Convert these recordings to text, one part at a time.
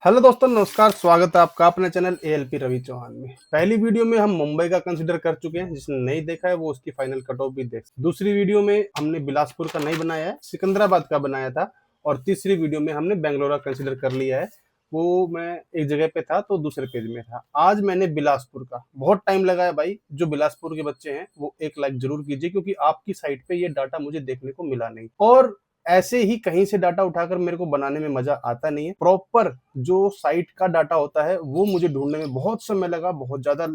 Hello दोस्तों, नमस्कार। स्वागत है आपका अपने चैनल एएलपी रवि चौहान में। पहली वीडियो में हम मुंबई का कंसीडर कर चुके हैं। जिसने नहीं देखा है वो उसकी फाइनल कट ऑफ भी देख। दूसरी वीडियो में हमने बिलासपुर का नहीं बनाया है, सिकंदराबाद का बनाया था। और तीसरी वीडियो में हमने बेंगलोर का कंसीडर कर लिया है। वो मैं एक जगह पे था तो दूसरे पेज में था। आज मैंने बिलासपुर का, बहुत टाइम लगा है भाई। जो बिलासपुर के बच्चे हैं वो एक लाइक जरूर कीजिए, क्योंकि आपकी साइट पे ये डाटा मुझे देखने को मिला नहीं। और ऐसे ही कहीं से डाटा उठाकर मेरे को बनाने में मजा आता नहीं है। प्रॉपर जो साइट का डाटा होता है वो मुझे ढूंढने में बहुत समय लगा, बहुत ज्यादा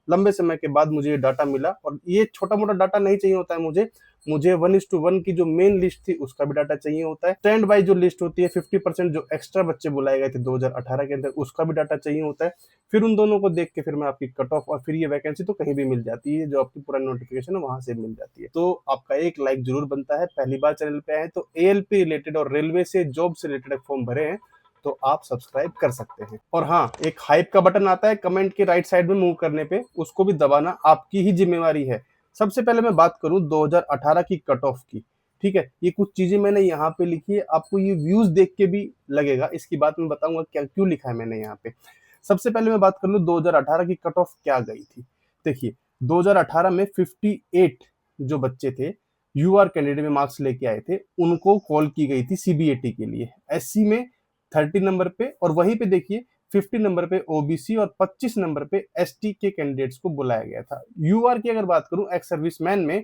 लंबे समय के बाद मुझे ये डाटा मिला। और ये छोटा मोटा डाटा नहीं चाहिए होता है मुझे। मुझे 1:1 की जो मेन लिस्ट थी उसका भी डाटा चाहिए होता है। स्टैंड बाई जो लिस्ट होती है 50% जो एक्स्ट्रा बच्चे बुलाए गए थे 2018 के अंदर, उसका भी डाटा चाहिए होता है। फिर उन दोनों को देख के फिर मैं आपकी कट ऑफ और फिर ये वैकेंसी तो कहीं भी मिल जाती है, जो आपकी पुरानी नोटिफिकेशन है वहां से मिल जाती है। तो आपका एक लाइक जरूर बनता है। पहली बार चैनल पे आए तो एएलपी रिलेटेड और रेलवे से जॉब से रिलेटेड फॉर्म भरे हैं तो आप सब्सक्राइब कर सकते हैं। और हाँ, एक हाइप का बटन आता है कमेंट के राइट साइड में मूव करने पे, उसको भी दबाना आपकी ही जिम्मेवारी है। सबसे पहले मैं बात करूं 2018 की कट ऑफ की। ठीक है, ये कुछ चीजें मैंने यहाँ पे लिखी है, आपको ये व्यूज देख के भी लगेगा। इसकी बात मैं बताऊंगा क्या क्यों लिखा है मैंने यहाँ पे। सबसे पहले मैं बात कर लूं 2018 की कट ऑफ क्या गई थी। देखिए, 2018 में 58 जो बच्चे थे यूआर कैंडिडेट में मार्क्स लेके आए थे, उनको कॉल की गई थी सीबीएटी के लिए। एससी में 30 नंबर पे, और वहीं पे देखिए 50 नंबर पे ओबीसी और 25 नंबर पे एसटी के कैंडिडेट्स को बुलाया गया था। यूआर की अगर बात करूं एक्स सर्विसमैन में,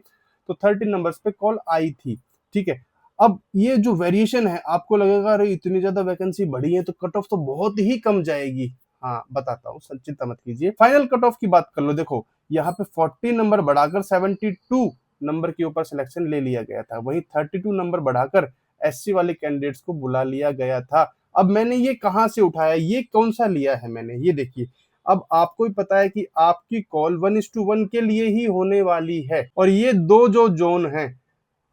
तो 30 नंबर्स पे कॉल आई थी। ठीक है, अब ये जो वेरिएशन है, आपको लगेगा अरे इतनी ज्यादा वैकेंसी बढ़ी है तो कट ऑफ तो बहुत ही कम जाएगी। हाँ बताता हूँ, चिंता मत कीजिए। फाइनल कट ऑफ की बात कर लो। देखो यहाँ पे 40 नंबर बढ़ाकर 72 नंबर के ऊपर सिलेक्शन ले लिया गया था। वहीं 32 नंबर बढ़ाकर एससी वाले कैंडिडेट्स को बुला लिया गया था। अब मैंने ये कहां से उठाया, ये कौन सा लिया है मैंने, ये देखिए। अब आपको ही पता है कि आपकी कॉल 1:1 के लिए ही होने वाली है। और ये दो जो जोन है,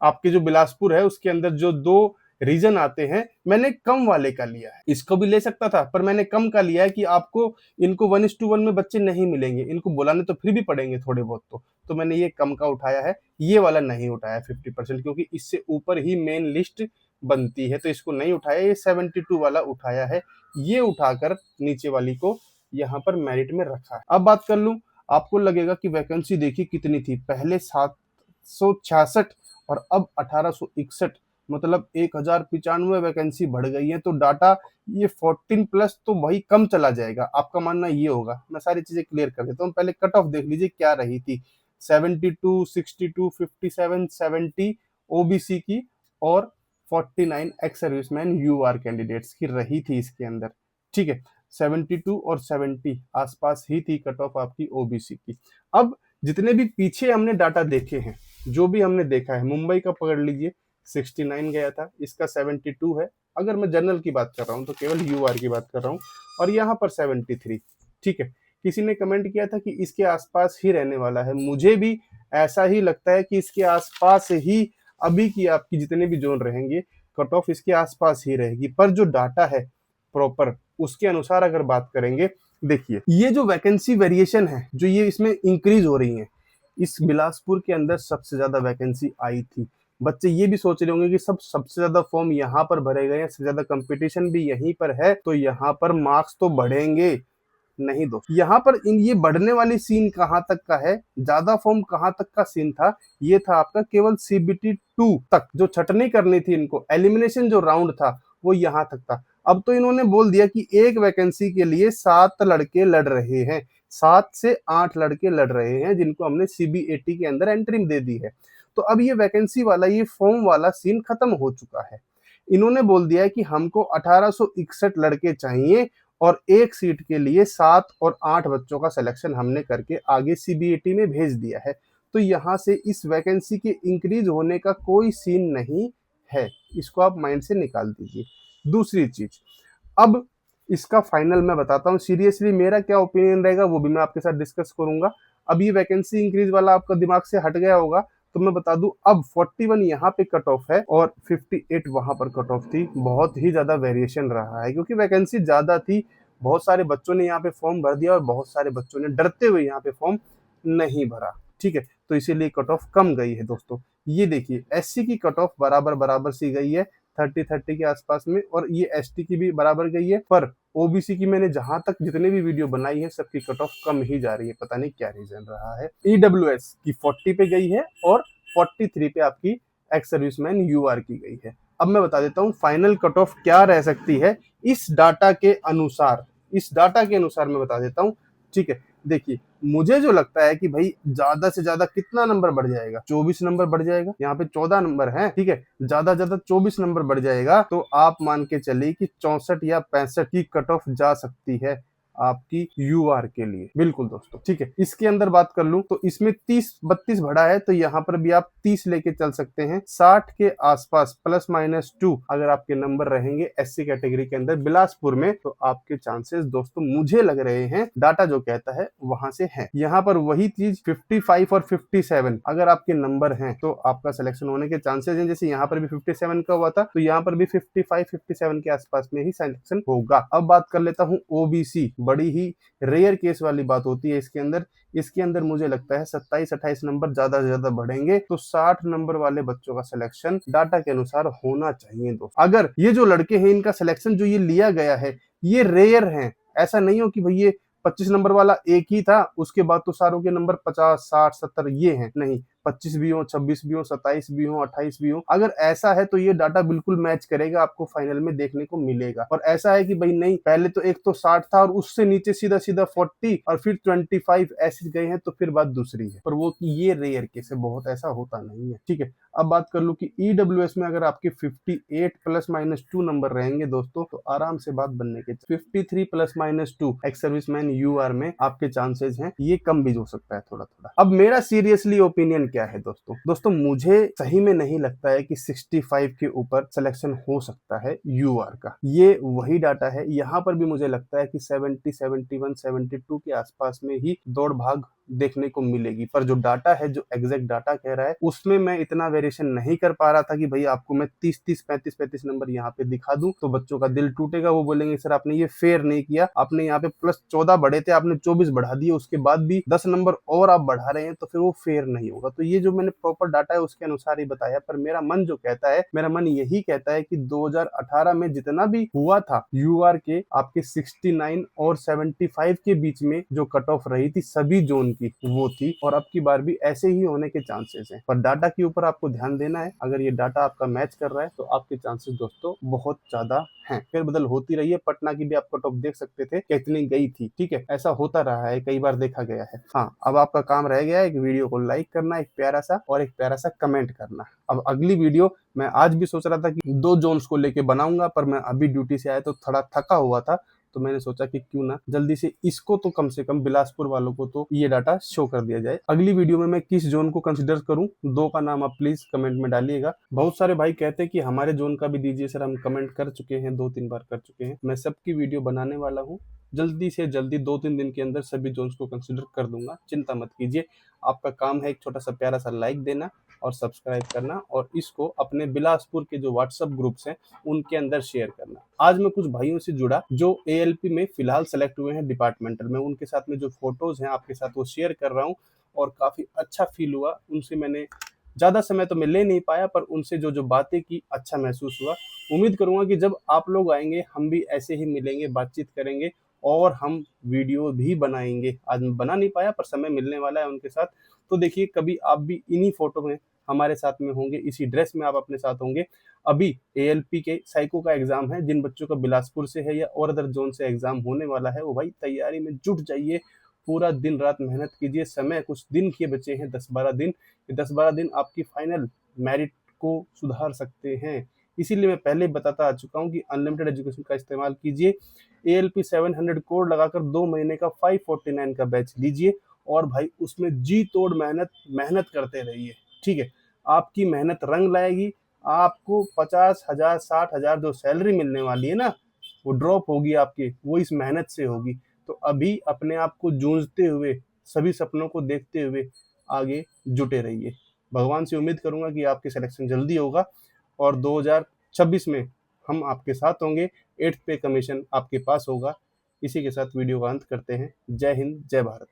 आपके जो बिलासपुर है उसके अंदर जो दो रीजन आते हैं, मैंने कम वाले का लिया है। इसको भी ले सकता था पर मैंने कम का लिया है कि आपको इनको 1:1 में बच्चे नहीं मिलेंगे, इनको बुलाने तो फिर भी पड़ेंगे थोड़े बहुत। तो मैंने ये कम का उठाया है, ये वाला नहीं उठाया 50%, क्योंकि इससे ऊपर ही मेन लिस्ट बनती है, तो इसको नहीं उठाया। ये 72 वाला उठाया है, ये उठाकर नीचे वाली को यहाँ पर मेरिट में रखा है। अब बात कर लूं, आपको लगेगा कि वैकेंसी देखिए कितनी थी पहले, 766 और अब 1861, मतलब 1095 वैकेंसी बढ़ गई है। तो डाटा ये 14 प्लस तो वही कम चला जाएगा, आपका मानना ये होगा। मैं सारी चीजें क्लियर कर देता हूँ। पहले कट ऑफ देख लीजिए क्या रही थी। 72, 62, 57, 70 ओबीसी की, और 49 एक्स सर्विसमैन यूआर कैंडिडेट्स की रही थी इसके अंदर। ठीक है, 72 और 70 आसपास ही थी कट ऑफ आपकी ओबीसी की। अब जितने भी पीछे हमने डाटा देखे हैं, जो भी हमने देखा है, मुंबई का पकड़ लीजिए 69 गया था, इसका 72 है। अगर मैं जनरल की बात कर रहा हूँ तो केवल यूआर की बात कर रहा हूँ। और यहाँ पर 73। ठीक है, किसी ने कमेंट किया था कि इसके आसपास ही रहने वाला है। मुझे भी ऐसा ही लगता है कि इसके आसपास ही अभी की आपकी जितने भी जोन रहेंगे, कट ऑफ इसके आसपास ही रहेगी। पर जो डाटा है प्रॉपर, उसके अनुसार अगर बात करेंगे, देखिए ये जो वैकेंसी वेरिएशन है जो ये इसमें इंक्रीज हो रही है, इस बिलासपुर के अंदर सबसे ज्यादा वैकेंसी आई थी। बच्चे ये भी सोच रहे होंगे कि सबसे ज्यादा फॉर्म यहाँ पर भरे गए हैं, सबसे ज्यादा कंपटीशन भी यहीं पर है, तो यहाँ पर मार्क्स तो बढ़ेंगे। नहीं दोस्त, यहाँ पर इन ये बढ़ने वाली सीन कहाँ तक का है, ज्यादा फॉर्म कहाँ तक का सीन था, ये था आपका केवल सीबीटी 2 तक। जो छटनी करनी थी इनको, एलिमिनेशन जो राउंड था वो यहाँ तक था। अब तो इन्होंने बोल दिया कि एक वैकेंसी के लिए 7 लड़के लड़ रहे हैं, 7 से 8 लड़के लड़ रहे हैं, जिनको हमने सीबीएटी के अंदर एंट्री दे दी है। तो अब ये वैकेंसी वाला, ये फॉर्म वाला सीन खत्म हो चुका है। इन्होंने बोल दिया है कि हमको 1861 लड़के चाहिए, और एक सीट के लिए 7 और 8 बच्चों का सिलेक्शन हमने करके आगे सीबीएटी में भेज दिया है। तो यहाँ से इस वैकेंसी के इंक्रीज होने का कोई सीन नहीं है, इसको आप माइंड से निकाल दीजिए। दूसरी चीज, अब इसका फाइनल मैं बताता हूँ। सीरियसली मेरा क्या ओपिनियन रहेगा वो भी मैं आपके साथ डिस्कस करूंगा। अब ये वैकेंसी इंक्रीज वाला आपका दिमाग से हट गया होगा, तो मैं बता दूं, अब 41 यहाँ पे कट ऑफ है और 58 वहां पर कट ऑफ थी। बहुत ही ज्यादा वेरिएशन रहा है, क्योंकि वैकेंसी ज्यादा थी। बहुत सारे बच्चों ने यहाँ पे फॉर्म भर दिया और बहुत सारे बच्चों ने डरते हुए यहाँ पे फॉर्म नहीं भरा। ठीक है, तो इसीलिए कट ऑफ कम गई है दोस्तों। ये देखिए एससी की कट ऑफ बराबर बराबर सी गई है, 30-30 के आसपास में, और ये एसटी की भी बराबर गई है। पर ओबीसी की मैंने जहां तक जितने भी वीडियो बनाई है सबकी कट ऑफ कम ही जा रही है, पता नहीं क्या रीजन रहा है। ईडब्ल्यूएस की 40 पे गई है और 43 पे आपकी एक्स सर्विसमैन यूआर की गई है। अब मैं बता देता हूँ फाइनल कट ऑफ क्या रह सकती है इस डाटा के अनुसार। मैं बता देता हूँ, ठीक है। देखिए, मुझे जो लगता है कि भाई ज्यादा से ज्यादा कितना नंबर बढ़ जाएगा, 24 नंबर बढ़ जाएगा। यहाँ पे 14 नंबर है, ठीक है, ज्यादा ज्यादा 24 नंबर बढ़ जाएगा, तो आप मान के चलिए कि 64 या 65 की कट ऑफ जा सकती है आपकी यूआर के लिए। बिल्कुल दोस्तों, ठीक है। इसके अंदर बात कर लूं तो इसमें 30-32 बढ़ा है, तो यहाँ पर भी आप 30 लेके चल सकते हैं। 60 के आसपास +-2 अगर आपके नंबर रहेंगे एससी कैटेगरी के अंदर बिलासपुर में, तो आपके चांसेस दोस्तों मुझे लग रहे हैं, डाटा जो कहता है वहां से है। यहाँ पर वही चीज 55 और 57 अगर आपके नंबर हैं तो आपका सिलेक्शन होने के चांसेस हैं। जैसे यहाँ पर भी 57 का हुआ था, तो यहाँ पर भी 55-57 के आसपास में ही सिलेक्शन होगा। अब बात कर लेता हूँ ओबीसी, बड़ी ही रेयर केस वाली बात होती है इसके अंदर मुझे लगता है 27-28 नंबर ज्यादा से ज्यादा बढ़ेंगे, तो 60 नंबर वाले बच्चों का सिलेक्शन डाटा के अनुसार होना चाहिए दोस्तों। अगर ये जो लड़के हैं इनका सिलेक्शन जो ये लिया गया है ये रेयर है, ऐसा नहीं हो कि भाई ये 25 नंबर वाला एक ही था, उसके बाद तो सारों के नंबर 50, 60, 70 ये हैं, नहीं, 25 भी हो, 26 भी हो, 27 भी हो, 28 भी हो। अगर ऐसा है तो ये डाटा बिल्कुल मैच करेगा, आपको फाइनल में देखने को मिलेगा। और ऐसा है कि भाई नहीं, पहले तो एक तो 60 था और उससे नीचे सीधा सीधा 40 और फिर 25 ऐसे गए हैं, तो फिर बात दूसरी है। पर वो ये रेयर केस है, बहुत ऐसा होता नहीं है, ठीक है। अब बात कर लूं कि ईडब्ल्यूएस में अगर आपके 58 +-2 नंबर रहेंगे दोस्तों, तो आराम से बात बनने के 53 +-2 एक्स सर्विसमैन यूआर में आपके चांसेस हैं, ये कम भी हो सकता है थोड़ा थोड़ा। अब मेरा सीरियसली ओपिनियन क्या है दोस्तों मुझे सही में नहीं लगता है कि 65 के ऊपर सिलेक्शन हो सकता है यूआर का। ये वही डाटा है, यहाँ पर भी मुझे लगता है कि 70, 71, 72 के आसपास में ही दौड़ भाग देखने को मिलेगी। पर जो डाटा है, जो एग्जैक्ट डाटा कह रहा है, उसमें मैं इतना वेरिएशन नहीं कर पा रहा था कि भाई आपको मैं 30-30, 35-35 नंबर यहाँ पे दिखा दूं तो बच्चों का दिल टूटेगा। वो बोलेंगे सर आपने ये फेयर नहीं किया, आपने यहाँ पे +14 बढ़े थे, आपने 24 बढ़ा दिए, उसके बाद भी 10 नंबर और आप बढ़ा रहे हैं, तो फिर वो फेयर नहीं होगा। तो ये जो मैंने प्रॉपर डाटा है उसके अनुसार ही बताया। पर मेरा मन जो कहता है, मेरा मन यही कहता है कि 2018 में जितना भी हुआ था यूआर के आपके 69 और 75 के बीच में जो कट ऑफ रही थी सभी जोन की, वो थी। और अब की बार भी ऐसे ही होने के चांसेस हैं। पर डाटा के ऊपर आपको ध्यान देना है, अगर ये डाटा आपका मैच कर रहा है तो आपके चांसेस दोस्तों बहुत ज्यादा हैं। फिर बदल होती रही है, पटना की भी आप कट ऑफ देख सकते थे कितनी गई थी, ठीक है, ऐसा होता रहा है, कई बार देखा गया है। हाँ, अब आपका काम रह गया है एक वीडियो को लाइक करना, एक प्यारा सा और एक प्यारा सा कमेंट करना। अब अगली वीडियो मैं आज भी सोच रहा था कि 2 जोन्स को लेके बनाऊंगा, पर मैं अभी ड्यूटी से आया तो थोड़ा थका हुआ था, तो मैंने सोचा कि क्यों ना जल्दी से इसको तो कम से कम बिलासपुर वालों को तो ये डाटा शो कर दिया जाए। अगली वीडियो में मैं किस जोन को कंसीडर करूं, 2 का नाम आप प्लीज कमेंट में डालिएगा। बहुत सारे भाई कहते हैं कि हमारे जोन का भी दीजिए सर, हम कमेंट कर चुके हैं, 2-3 बार कर चुके हैं। मैं सबकी वीडियो बनाने वाला हूँ, जल्दी से जल्दी 2-3 दिन के अंदर सभी जोन्स को कंसीडर कर दूंगा, चिंता मत कीजिए। आपका काम है एक छोटा सा प्यारा सा लाइक देना और सब्सक्राइब करना, और इसको अपने बिलासपुर के जो व्हाट्सएप ग्रुप्स हैं उनके अंदर शेयर करना। आज मैं कुछ भाइयों से जुड़ा जो एएलपी में फिलहाल सेलेक्ट हुए हैं डिपार्टमेंटल में, उनके साथ में जो फोटोज हैं आपके साथ वो शेयर कर रहा हूँ, और काफी अच्छा फील हुआ। उनसे मैंने ज्यादा समय तो मैं ले नहीं पाया, पर उनसे जो जो बातें की अच्छा महसूस हुआ। उम्मीद करूंगा कि जब आप लोग आएंगे हम भी ऐसे ही मिलेंगे, बातचीत करेंगे और हम वीडियो भी बनाएंगे। आज मैं बना नहीं पाया, पर समय मिलने वाला है उनके साथ। तो देखिए, कभी आप भी इन्हीं फोटो में हमारे साथ में होंगे, इसी ड्रेस में आप अपने साथ होंगे। अभी एएलपी के साइको का एग्जाम है, जिन बच्चों का बिलासपुर से है या और अदर जोन से एग्जाम होने वाला है, वो भाई तैयारी में जुट जाइए, पूरा दिन रात मेहनत कीजिए। समय कुछ दिन के बचे हैं, 10-12 दिन। ये 10-12 दिन आपकी फाइनल मेरिट को सुधार सकते हैं। इसीलिए मैं पहले बताता आ चुका हूँ कि अनलिमिटेड एजुकेशन का इस्तेमाल कीजिए। एएलपी 700 कोड लगाकर 2 महीने का 549 का बैच लीजिए, और भाई उसमें जी तोड़ मेहनत करते रहिए, ठीक है। आपकी मेहनत रंग लाएगी। आपको 50,000 60,000 जो सैलरी मिलने वाली है ना, वो ड्रॉप होगी आपकी, वो इस मेहनत से होगी। तो अभी अपने आप को जूझते हुए, सभी सपनों को देखते हुए आगे जुटे रहिए। भगवान से उम्मीद करूंगा कि आपके सिलेक्शन जल्दी होगा और 2026 में हम आपके साथ होंगे। 8th पे कमीशन आपके पास होगा। इसी के साथ वीडियो का अंत करते हैं। जय हिंद, जय भारत।